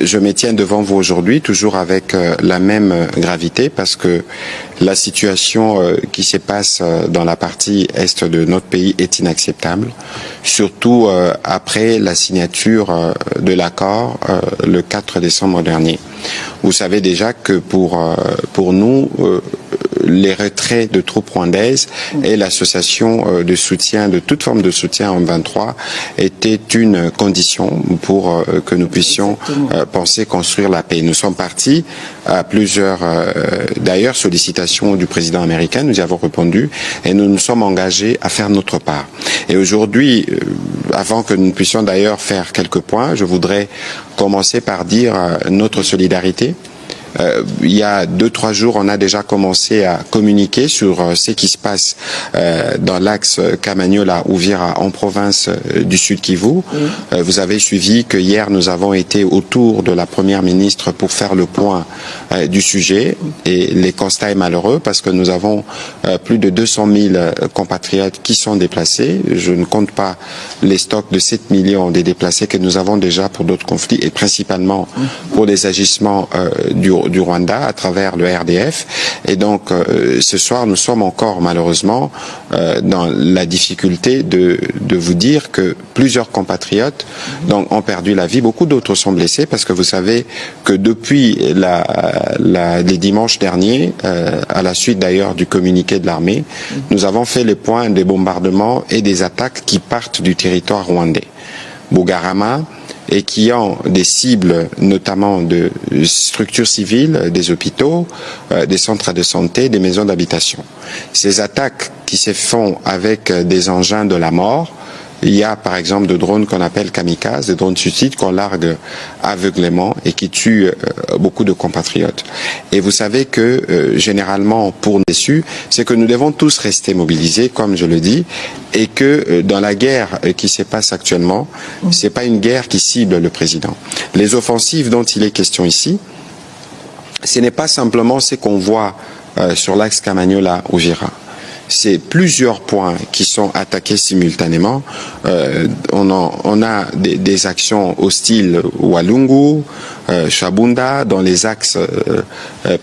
Je me tiens devant vous aujourd'hui toujours avec la même gravité parce que la situation qui se passe dans la partie est de notre pays est inacceptable, surtout après la signature de l'accord le 4 décembre dernier. Vous savez déjà que pour nous, les retraits de troupes rwandaises et l'association de soutien, de toute forme de soutien en 23 était une condition pour que nous puissions penser construire la paix. Nous sommes partis à plusieurs, d'ailleurs, sollicitations du président américain, nous y avons répondu et nous nous sommes engagés à faire notre part. Et aujourd'hui, avant que nous puissions d'ailleurs faire quelques points, je voudrais commencer par dire notre solidarité. Il y a 2-3 jours, on a déjà commencé à communiquer sur ce qui se passe dans l'axe Kamanyola-Uvira en province du Sud Kivu. Vous avez suivi que hier, nous avons été autour de la première ministre pour faire le point du sujet et les constats est malheureux parce que nous avons plus de 200 000 compatriotes qui sont déplacés. Je ne compte pas les stocks de 7 millions des déplacés que nous avons déjà pour d'autres conflits et principalement pour les agissements du Rwanda à travers le RDF. Et donc, ce soir, nous sommes encore malheureusement dans la difficulté de vous dire que plusieurs compatriotes donc, ont perdu la vie. Beaucoup d'autres sont blessés parce que vous savez que depuis les dimanches derniers, à la suite d'ailleurs du communiqué de l'armée, nous avons fait les points des bombardements et des attaques qui partent du territoire rwandais. Bugarama, et qui ont des cibles notamment de structures civiles, des hôpitaux, des centres de santé, des maisons d'habitation. Ces attaques qui se font avec des engins de la mort, il y a par exemple des drones qu'on appelle kamikazes, des drones suicides qu'on largue aveuglément et qui tuent beaucoup de compatriotes. Et vous savez que généralement pour nous déçus, c'est que nous devons tous rester mobilisés, comme je le dis, et que dans la guerre qui se passe actuellement, c'est pas une guerre qui cible le président. Les offensives dont il est question ici, ce n'est pas simplement ce qu'on voit sur l'axe Kamanyola-Uvira. C'est plusieurs points qui sont attaqués simultanément. On a des actions hostiles Walungu, Shabunda, dans les axes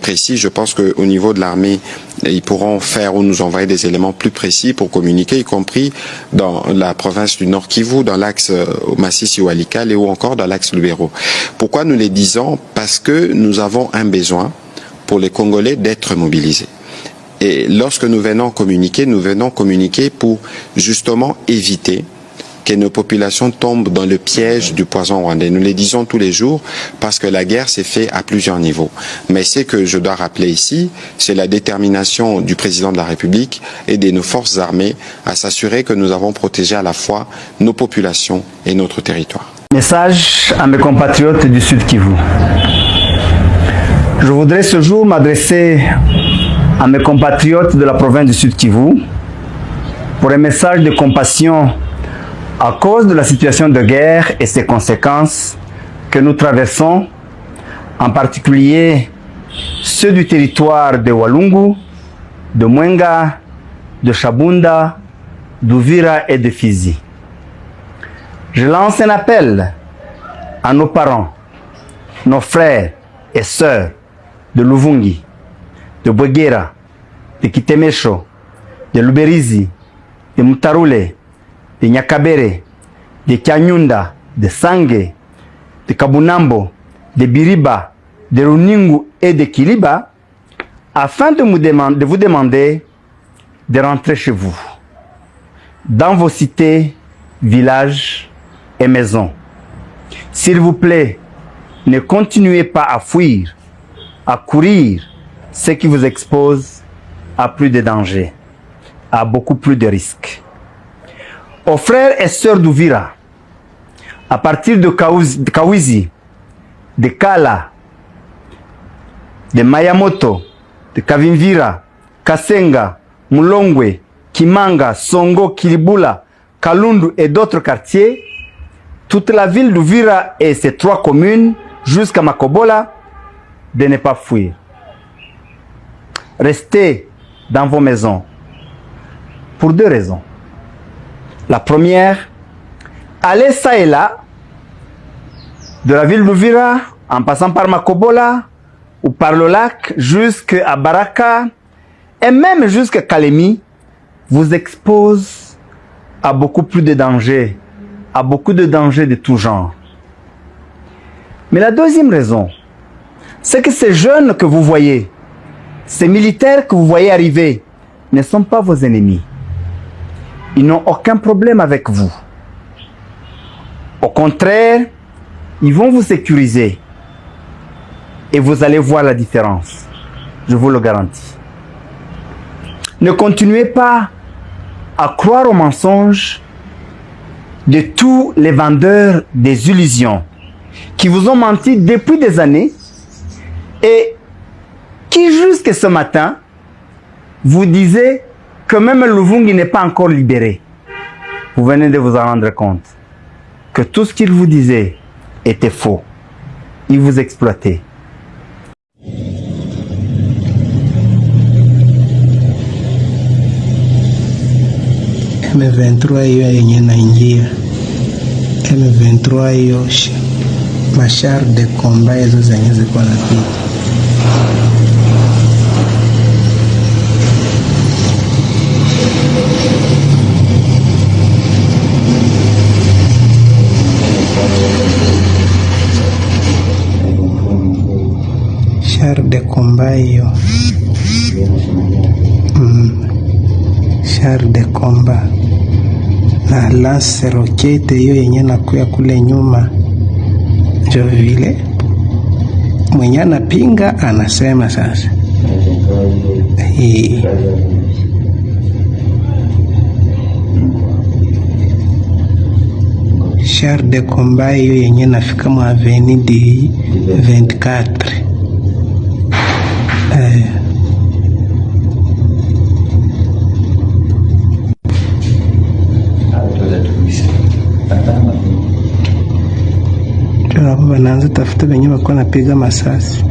précis. Je pense qu'au niveau de l'armée, ils pourront faire ou nous envoyer des éléments plus précis pour communiquer, y compris dans la province du Nord Kivu, dans l'axe Masisi-Walikale ou encore dans l'axe Lubero. Pourquoi nous les disons? Parce que nous avons un besoin pour les Congolais d'être mobilisés. Et lorsque nous venons communiquer pour justement éviter que nos populations tombent dans le piège du poison rwandais. Nous les disons tous les jours parce que la guerre s'est faite à plusieurs niveaux. Mais ce que je dois rappeler ici, c'est la détermination du président de la République et de nos forces armées à s'assurer que nous avons protégé à la fois nos populations et notre territoire. Message à mes compatriotes du Sud Kivu. Je voudrais ce jour m'adresser à mes compatriotes de la province du Sud Kivu pour un message de compassion à cause de la situation de guerre et ses conséquences que nous traversons, en particulier ceux du territoire de Walungu, de Mwenga, de Shabunda, d'Uvira et de Fizi. Je lance un appel à nos parents, nos frères et sœurs de Luvungi, de Bwegera, de Kitemesho, de Luberizi, de Mutarule, de Nyakabere, de Kyanyunda, de Sange, de Kabunambo, de Biriba, de Runingu et de Kiliba, afin de vous demander de rentrer chez vous, dans vos cités, villages et maisons. S'il vous plaît, ne continuez pas à fuir, à courir, ce qui vous expose à plus de dangers, à beaucoup plus de risques. Aux frères et sœurs d'Uvira, à partir de Kawizi, de Kala, de Mayamoto, de Kavimvira, Kasenga, Mulongwe, Kimanga, Songo, Kilibula, Kalundu et d'autres quartiers, toute la ville d'Uvira et ses 3 communes jusqu'à Makobola, de ne pas fuir. Restez dans vos maisons pour 2 raisons. La première, allez ça et là de la ville d'Uvira, en passant par Makobola, ou par le lac, jusqu'à Baraka, et même jusqu'à Kalemi, vous expose à beaucoup plus de dangers, à beaucoup de dangers de tout genre. Mais la deuxième raison, c'est que ces jeunes que vous voyez, ces militaires que vous voyez arriver, ne sont pas vos ennemis. Ils n'ont aucun problème avec vous. Au contraire, ils vont vous sécuriser. Et vous allez voir la différence. Je vous le garantis. Ne continuez pas à croire aux mensonges de tous les vendeurs des illusions qui vous ont menti depuis des années et qui jusqu'à ce matin vous disaient que même Luvungi n'est pas encore libéré. Vous venez de vous en rendre compte que tout ce qu'il vous disait était faux. Il vous exploitait. M23 hiyo yenye naingia M23 hiyo mashar de komba hizo zenye ziko napita char de komba hiyo char de komba na lance rokete hiyo yenye nakuya kule nyuma, ndio vile mwenye anapinga anasema sasa hii char de combat hiyo yenye nafika mwa aveni di 24 wanaanza tafuta wenye wako napiga masasi.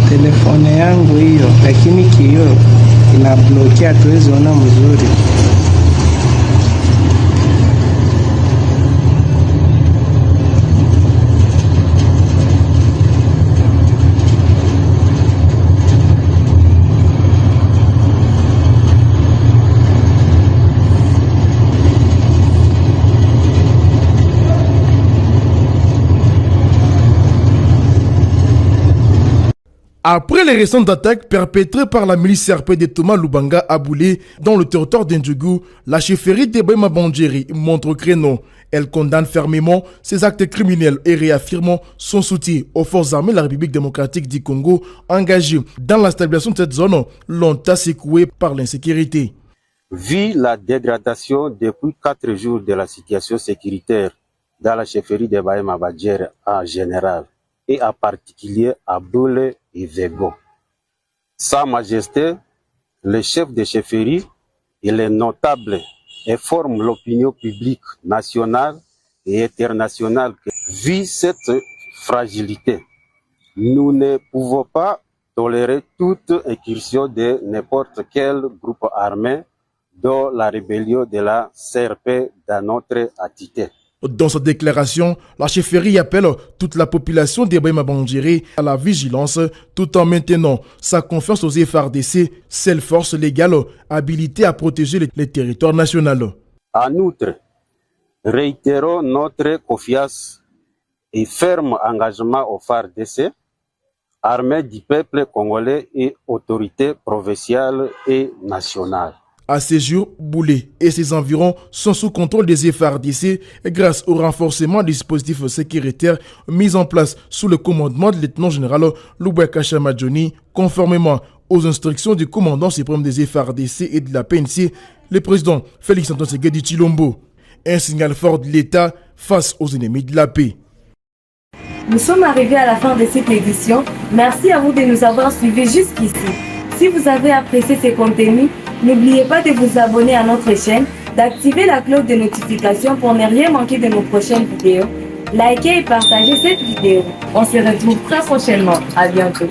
Telefone yangu hiyo, lakini kioo inablokia, hatuwezi ona mzuri. Après les récentes attaques perpétrées par la milice CRP de Thomas Lubanga à Boulé dans le territoire d'Indjougou, la chefferie de Bahema Bandjeri montre au créneau. Elle condamne fermement ces actes criminels et réaffirme son soutien aux forces armées de la République démocratique du Congo engagées dans la stabilisation de cette zone longtemps secouée par l'insécurité. Vu la dégradation depuis 4 jours de la situation sécuritaire dans la chefferie de Bahema Bandjeri en général et en particulier à Boulé et Vego. Sa Majesté, le chef de chefferie, il est notable et forme l'opinion publique nationale et internationale. Vu cette fragilité, nous ne pouvons pas tolérer toute incursion de n'importe quel groupe armé dans la rébellion de la CRP dans notre entité. Dans sa déclaration, la chefferie appelle toute la population de Bahema Bandjeri à la vigilance tout en maintenant sa confiance aux FARDC, seule force légale habilitée à protéger les territoires nationaux. En outre, réitérons notre confiance et ferme engagement aux FARDC, armée du peuple congolais et autorités provinciales et nationales. À ces jours, Boulé et ses environs sont sous contrôle des FARDC grâce au renforcement des dispositifs sécuritaires mis en place sous le commandement du lieutenant-général Lubaka Chamadjoni, conformément aux instructions du commandant suprême des FARDC et de la PNC, le président Félix Antoine Tshisekedi Tshilombo. un signal fort de l'État face aux ennemis de la paix. Nous sommes arrivés à la fin de cette édition. Merci à vous de nous avoir suivis jusqu'ici. Si vous avez apprécié ces contenus, n'oubliez pas de vous abonner à notre chaîne, d'activer la cloche de notification pour ne rien manquer de nos prochaines vidéos. Likez et partagez cette vidéo. On se retrouve très prochainement. À bientôt.